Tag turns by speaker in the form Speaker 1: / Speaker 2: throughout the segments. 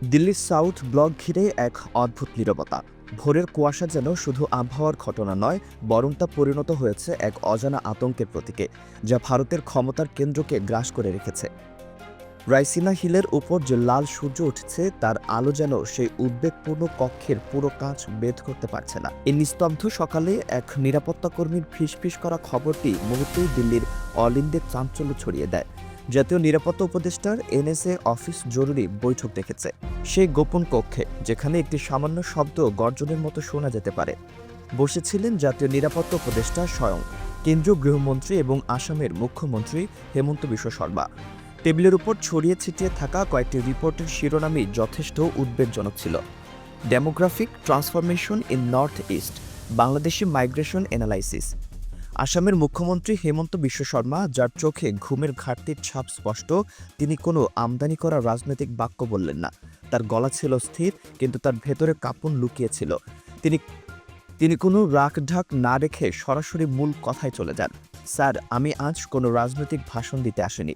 Speaker 1: দিল্লির south block ঘিরে এক অদ্ভুত নীরবতা। ভোরের কুয়াশা যেন শুধু আবহাওয়ার ঘটনা নয়, বরং তা পরিণত হয়েছে এক অজানা আতঙ্কের প্রতীকে, যা ভারতের ক্ষমতার কেন্দ্রকে গ্রাস করে রেখেছে। রাইসিনা হিলের উপর যে লাল সূর্য উঠছে, তার আলো যেন সেই উদ্বেগপূর্ণ কক্ষের পুরো কাঁচ বেদ করতে পারছে না। এই নিস্তব্ধ সকালে এক নিরাপত্তাকর্মীর ফিসফিস করা খবরটি মুহূর্তেই দিল্লির অলিন্দের চাঞ্চল্য ছড়িয়ে দেয়। জাতীয় নিরাপত্তা উপদেষ্টার এনএসএ অফিস জরুরি বৈঠক ডেকেছে সেই গোপন কক্ষে, যেখানে একটি সামান্য শব্দ গর্জনের মতো শোনা যেতে পারে। বসেছিলেন জাতীয় নিরাপত্তা উপদেষ্টা স্বয়ং, কেন্দ্রীয় গৃহমন্ত্রী এবং আসামের মুখ্যমন্ত্রী হেমন্ত বিশ্ব শর্মা। টেবিলের উপর ছড়িয়ে ছিটিয়ে থাকা কয়েকটি রিপোর্টের শিরোনামই যথেষ্ট উদ্বেগজনক ছিল। Demographic transformation in north east, Bangladeshi migration analysis. আসামের মুখ্যমন্ত্রী হেমন্ত বিশ্ব শর্মা, যার চোখে ঘুমের ঘাটতির ছাপ স্পষ্ট, তিনি কোনো আমদানি করা রাজনৈতিক বাক্য বললেন না। তার গলা ছিল স্থির, কিন্তু তার ভেতরে কাঁপন লুকিয়েছিল। তিনি কোনো রাখঢাক না রেখে সরাসরি মূল কথায় চলে যান। স্যার, আমি আজ কোনো রাজনৈতিক ভাষণ দিতে আসিনি।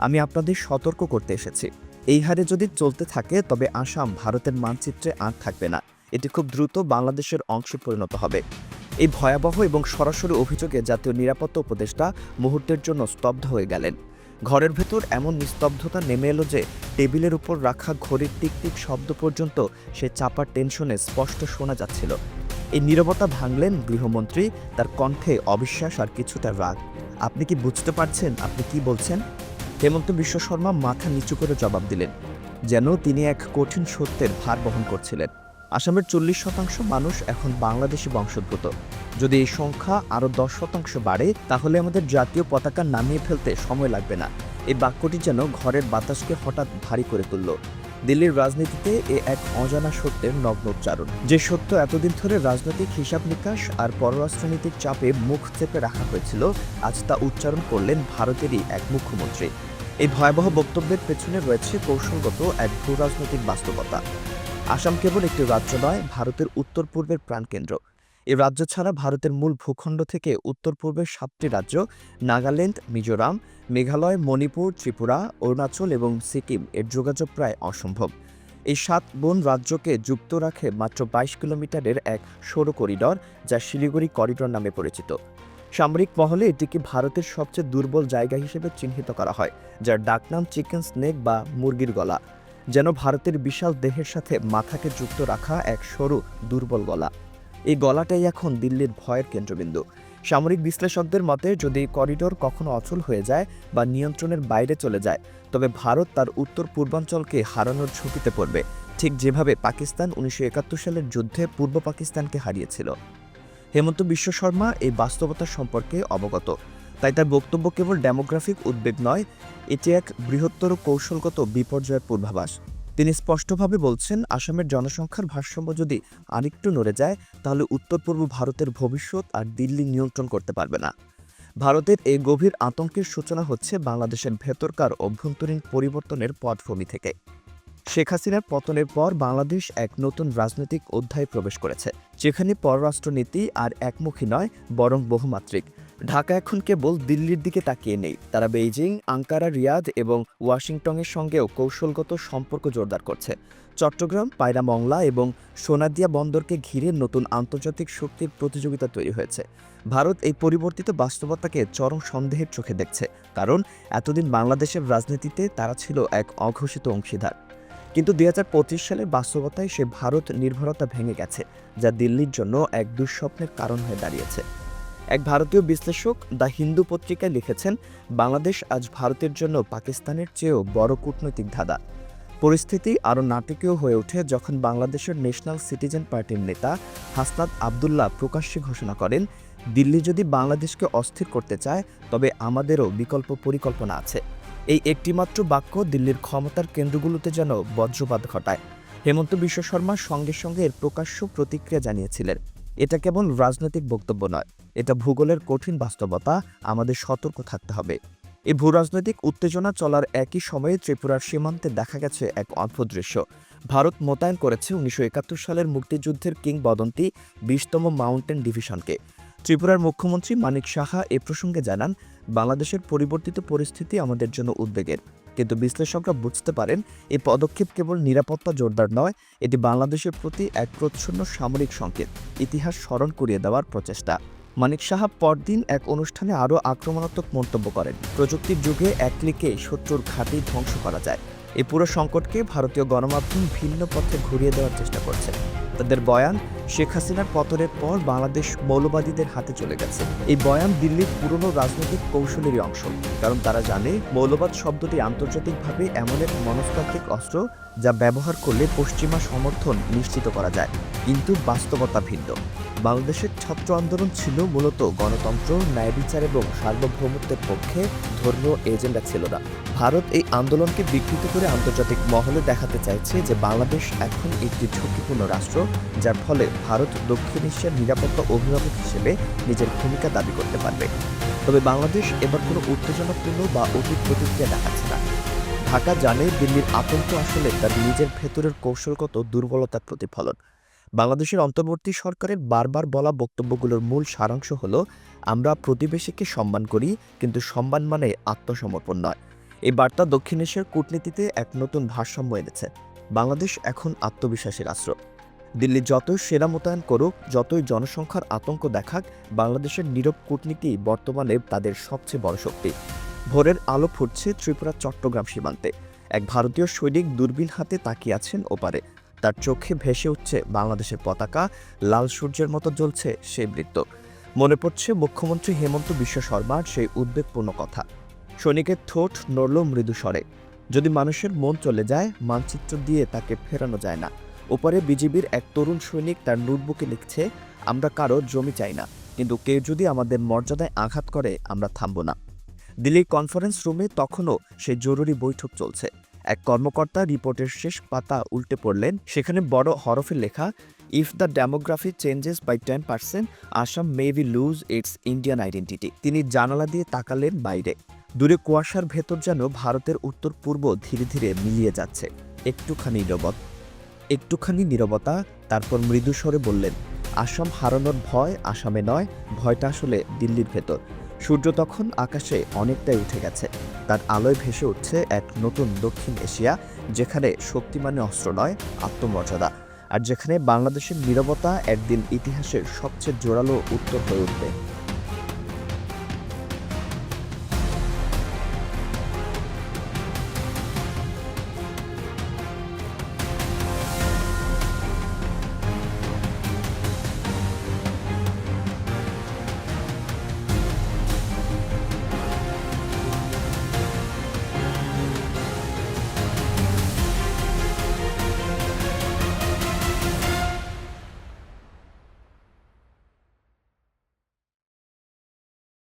Speaker 1: আমি আপনাদের সতর্ক করতে এসেছি। এই হারে যদি চলতে থাকে, তবে আসাম ভারতের মানচিত্রে আর থাকবে না। এটি খুব দ্রুত বাংলাদেশের অংশে পরিণত হবে। এই ভয়াবহ এবং সরাসরি অভিযোগে জাতীয় নিরাপত্তা উপদেষ্টা মুহূর্তের জন্য স্তব্ধ হয়ে গেলেন। ঘরের ভেতর এমন নিস্তব্ধতা নেমে এলো যে টেবিলের উপর রাখা ঘড়ির টিকটিক শব্দ পর্যন্ত সে চাপার টেনশনে স্পষ্ট শোনা যাচ্ছিল। এই নীরবতা ভাঙলেন গৃহমন্ত্রী, তার কণ্ঠে অবিশ্বাস আর কিছুটা রাগ। আপনি কি বুঝতে পারছেন আপনি কি বলছেন? হেমন্ত বিশ্ব শর্মা মাথা নিচু করে জবাব দিলেন, যেন তিনি এক কঠিন সত্যের ভার বহন করছিলেন। আসামের 40% মানুষ এখন বাংলাদেশি বংশোদ্ভূত। যদি এই সংখ্যা আরও 10% বাড়ে, তাহলে আমাদের জাতীয় পতাকা নামিয়ে ফেলতে সময় লাগবে না। এই বাক্যটি যেন ঘরের বাতাসকে হঠাৎ ভারী করে তুলল। দিল্লির রাজনীতিতে এক অজানা সত্যের নগ্ন উচ্চারণ, যে সত্য এতদিন ধরে রাজনৈতিক হিসাব নিকাশ আর পররাষ্ট্রনীতির চাপে মুখ চেপে রাখা হয়েছিল, আজ তা উচ্চারণ করলেন ভারতেরই এক মুখ্যমন্ত্রী। এই ভয়াবহ বক্তব্যের পেছনে রয়েছে কৌশলগত এক ভূ রাজনৈতিক বাস্তবতা। আসাম কেবল একটি রাজ্য নয়, ভারতের উত্তর পূর্বের প্রাণকেন্দ্র। এই রাজ্য ছাড়া ভারতের মূল ভূখণ্ড থেকে উত্তর পূর্বের 7টি রাজ্য, নাগাল্যান্ড, মিজোরাম, মেঘালয়, মণিপুর, ত্রিপুরা, অরুণাচল এবং সিকিম, এর যোগাযোগ প্রায় অসম্ভব। এই 7 বন রাজ্যকে যুক্ত রাখে মাত্র 22 কিলোমিটারের এক সরু করিডর, যা শিলিগুড়ি করিডর নামে পরিচিত। সামরিক মহলে এটিকে ভারতের সবচেয়ে দুর্বল জায়গা হিসেবে চিহ্নিত করা হয়, যার ডাকনাম চিকেন স্নেক বা মুরগির গলা, যেন ভারতের বিশাল দেহের সাথে মাথাকে যুক্ত রাখা এক সরু দুর্বল গলা। এই গলাটাই এখন দিল্লির ভয়ের কেন্দ্রবিন্দু। সামরিক বিশ্লেষকদের মতে, যদি করিডোর কখনো অচল হয়ে যায় বা নিয়ন্ত্রণের বাইরে চলে যায়, তবে ভারত তার উত্তর পূর্বাঞ্চলকে হারানোর ঝুঁকিতে পড়বে, ঠিক যেভাবে পাকিস্তান 1971 সালের যুদ্ধে পূর্ব পাকিস্তানকে হারিয়েছিল। হেমন্ত বিশ্ব শর্মা এই বাস্তবতা সম্পর্কে অবগত, তাই তার বক্তব্য কেবল ডেমোগ্রাফিক উদ্বেগ নয়, এটি এক বৃহত্তর কৌশলগত বিপর্যয়ের পূর্বাভাস। তিনি স্পষ্টভাবে বলছেন, আসামের জনসংখ্যার ভারসাম্য যদি আরেকটু নড়ে যায়, তাহলে উত্তর পূর্ব ভারতের ভবিষ্যৎ আর দিল্লি নিয়ন্ত্রণ করতে পারবে না। ভারতের এই গভীর আতঙ্কের সূচনা হচ্ছে বাংলাদেশের ভেতরকার অভ্যন্তরীণ পরিবর্তনের পটভূমি থেকে। শেখ হাসিনার পতনের পর বাংলাদেশ এক নতুন রাজনৈতিক অধ্যায়ে প্রবেশ করেছে, যেখানে পররাষ্ট্রনীতি আর একমুখী নয়, বরং বহুমাত্রিক। ঢাকা এখন কেবল দিল্লির দিকে তাকিয়ে নেই, তারা বেইজিং, আঙ্কারা, রিয়াদ এবং ওয়াশিংটনের সঙ্গেও কৌশলগত সম্পর্ক জোরদার করছে। চট্টগ্রাম, পায়রা মংলা এবং সোনাদিয়া বন্দরকে ঘিরে নতুন আন্তর্জাতিক শক্তির প্রতিযোগিতা তৈরি হয়েছে। ভারত এই পরিবর্তিত বাস্তবতাকে চরম সন্দেহের চোখে দেখছে, কারণ এতদিন বাংলাদেশের রাজনীতিতে তারা ছিল এক অঘোষিত অংশীদার। কিন্তু 2025 সালের বাস্তবতায় সে ভারত নির্ভরতা ভেঙে গেছে, যা দিল্লির জন্য এক দুঃস্বপ্নের কারণ হয়ে দাঁড়িয়েছে। এক ভারতীয় বিশ্লেষক দ্য হিন্দু পত্রিকায় লিখেছেন, বাংলাদেশ আজ ভারতের জন্য পাকিস্তানের চেয়েও বড় কূটনৈতিক ধাঁধা। পরিস্থিতি আরও নাটকীয় হয়ে ওঠে যখন বাংলাদেশের ন্যাশনাল সিটিজেন পার্টির নেতা হাসনাত আবদুল্লাহ প্রকাশ্যে ঘোষণা করেন, দিল্লি যদি বাংলাদেশকে অস্থির করতে চায়, তবে আমাদেরও বিকল্প পরিকল্পনা আছে। এই একটিমাত্র বাক্য দিল্লির ক্ষমতার কেন্দ্রগুলোতে যেন বজ্রপাত ঘটায়। হেমন্ত বিশ্ব শর্মা সঙ্গে সঙ্গে এর প্রকাশ্য প্রতিক্রিয়া জানিয়েছিলেন, এটা কেবল রাজনৈতিক বক্তব্য নয়, এটা ভূগোলের কঠিন বাস্তবতা, আমাদের সতর্ক থাকতে হবে। এই ভূরাজনৈতিক উত্তেজনা চলার একই সময়ে ত্রিপুরার সীমান্তে দেখা গেছে এক অদ্ভুত দৃশ্য। ভারত মোতায়েন করেছে 1971 সালের মুক্তিযুদ্ধের কিংবদন্তি 20তম মাউন্টেন ডিভিশনকে। ত্রিপুরার মুখ্যমন্ত্রী মানিক সাহা এ প্রসঙ্গে জানান, বাংলাদেশের পরিবর্তিত পরিস্থিতি আমাদের জন্য উদ্বেগের। কিন্তু বিশ্লেষকরা বুঝতে পারেন এই পদক্ষেপ কেবল নিরাপত্তা জোরদার নয়, এটি বাংলাদেশের প্রতি এক প্রচ্ছন্ন সামরিক সংকেত, ইতিহাস স্মরণ করিয়ে দেওয়ার প্রচেষ্টা। মানিক সাহা পরদিন এক অনুষ্ঠানে আরও আক্রমণাত্মক মন্তব্য করেন, প্রযুক্তির যুগে এক ক্লিকে শত্রুর ঘাঁটি ধ্বংস করা যায়। এই পুরো সংকটকে ভারতীয় গণমাধ্যম ভিন্ন পথে ঘুরিয়ে দেওয়ার চেষ্টা করছে। তাদের বয়ান, শেখ হাসিনার পতনের পর বাংলাদেশ মৌলবাদীদের হাতে চলে গেছে। এই বয়ান দিল্লির পুরনো রাজনৈতিক কৌশলেরই অংশ, কারণ তারা জানে মৌলবাদ শব্দটি আন্তর্জাতিকভাবে এমন এক মনস্তাত্ত্বিক অস্ত্র যা ব্যবহার করলে পশ্চিমা সমর্থন নিশ্চিত করা যায়। কিন্তু বাস্তবতা ভিন্ন। বাংলাদেশের ছাত্র আন্দোলন ছিল মূলত গণতন্ত্র, ন্যায় বিচার এবং সার্বভৌমত্বের পক্ষে, ধর্মীয় এজেন্ডা ছিল না। ভারত এই আন্দোলনকে বিকৃত করে আন্তর্জাতিক মহলে দেখাতে চাইছে যে বাংলাদেশ এখন একটি ঝুঁকিপূর্ণ রাষ্ট্র, যার ফলে ভারত দক্ষিণ এশিয়ার নিরাপত্তা অভিভাবক হিসেবে নিজের ভূমিকা দাবি করতে পারবে। তবে বাংলাদেশ এবার কোনো উত্তেজনাপূর্ণ বা অতি প্রতিক্রিয়া দেখাচ্ছে না। ঢাকা জানে দিল্লির আতঙ্ক আসলে তার নিজের ভেতরের কৌশলগত দুর্বলতার প্রতিফলন। বাংলাদেশের অন্তর্বর্তী সরকারের বারবার বলা বক্তব্যগুলোর মূল সারাংশ হল, আমরা প্রতিবেশীকে সম্মান করি, কিন্তু সম্মান মানে আত্মসমর্পণ নয়। এই বার্তা দক্ষিণ এশিয়ার কূটনীতিতে এক নতুন ভারসাম্য এনেছে। বাংলাদেশ এখন আত্মবিশ্বাসী রাষ্ট্র। দিল্লি যতই সেনা মোতায়েন করুক, যতই জনসংখ্যার আতঙ্ক দেখাক, বাংলাদেশের নীরব কূটনীতি বর্তমানে তাদের সবচেয়ে বড় শক্তি। ভোরের আলো ফুটছে ত্রিপুরা চট্টগ্রাম সীমান্তে। এক ভারতীয় সৈনিক দূরবীন হাতে তাকিয়ে আছেন ওপারে। তার চোখে ভেসে উঠছে বাংলাদেশের পতাকা, লাল সূর্যের মতো জ্বলছে সেই বৃত্ত। মনে পড়ছে মুখ্যমন্ত্রী হেমন্ত বিশ্ব শর্মার সেই উদ্বেগপূর্ণ কথা। সৈনিকের ঠোঁট নড়ল মৃদু স্বরে, যদি মানুষের মন চলে যায়, মানচিত্র দিয়ে তাকে ফেরানো যায় না। ওপারে বিজিবির এক তরুণ সৈনিক তার নোটবুকে লিখছে, আমরা কারো জমি চাই না, কিন্তু কেউ যদি আমাদের মর্যাদায় আঘাত করে আমরা থামব না। দিল্লির কনফারেন্স রুমে তখনও সেই জরুরি বৈঠক চলছে। এক কর্মকর্তা রিপোর্টের শেষ পাতা উল্টে পড়লেন। সেখানে বড় হরফে লেখা, if the demography changes by 10%, Assam may be lose its Indian identity. তিনি জানালা দিয়ে তাকালেন বাইরে। দূরে কুয়াশার ভেতর যেন ভারতের উত্তর পূর্ব ধীরে ধীরে মিলিয়ে যাচ্ছে। একটুখানি নীরবতা, তারপর মৃদু স্বরে বললেন, আসাম হারানোর ভয় আসামে নয়, ভয়টা আসলে দিল্লির ভেতর। সূর্য তখন আকাশে অনেকটাই উঠে গেছে। তার আলোয় ভেসে উঠছে এক নতুন দক্ষিণ এশিয়া, যেখানে শক্তি মানে অস্ত্র নয়, আত্মমর্যাদা। আর যেখানে বাংলাদেশের নীরবতা একদিন ইতিহাসের সবচেয়ে জোরালো উত্তর হয়ে উঠবে।